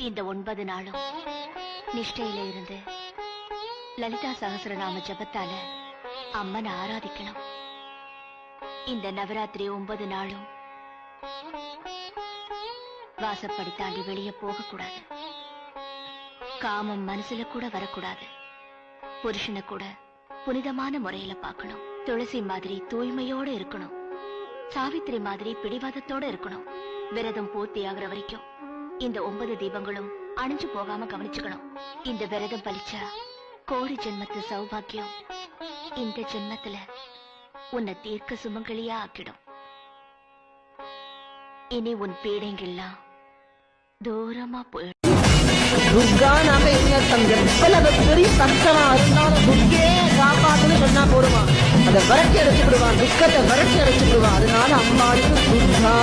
இந்த 9 நாளும் நிஷ்டையில இருந்து லலிதா சகஸ்ரநாம ஜபத்தால அம்மனை ஆராதிக்கணும். இந்த நவராத்திரி 9 நாளும் வாசப்படி தாண்டி வெளியே போக கூடாது. காமம் மனசுல கூட வரக்கூடாது. புருஷனை கூட புனிதமான முறையில பார்க்கணும். துளசி மாதிரி தூய்மையோட இருக்கணும். சாவித்திரி மாதிரி பிடிவாதத்தோட இருக்கணும். விரதம் பூர்த்தி ஆகுற வரைக்கும் இந்த 9 தீபங்களும் அணிஞ்சு போகாம கவனிச்சுக்கணும். இந்த விரதம் பலிச்சா கோடி ஜென்மத்து சௌபாக்கியம் இந்த ஜென்மத்துல உன்னை தீர்க்க சுமங்கலியா ஆக்கிடும். இனி உன் பீடைங்கெல்லாம் தூரமா போயிடும். துர்கா நாம எவ்வளவு பெரிய கஷ்டமா இருந்தாலும் துர்கே காப்பாத்துன்னு சொன்னா போடுவான். அதை விரட்டி அடைச்சு விடுவான். துக்கத்தை விரட்டி அடைச்சு விடுவான். அதனால அம்மாளுக்கு துர்கா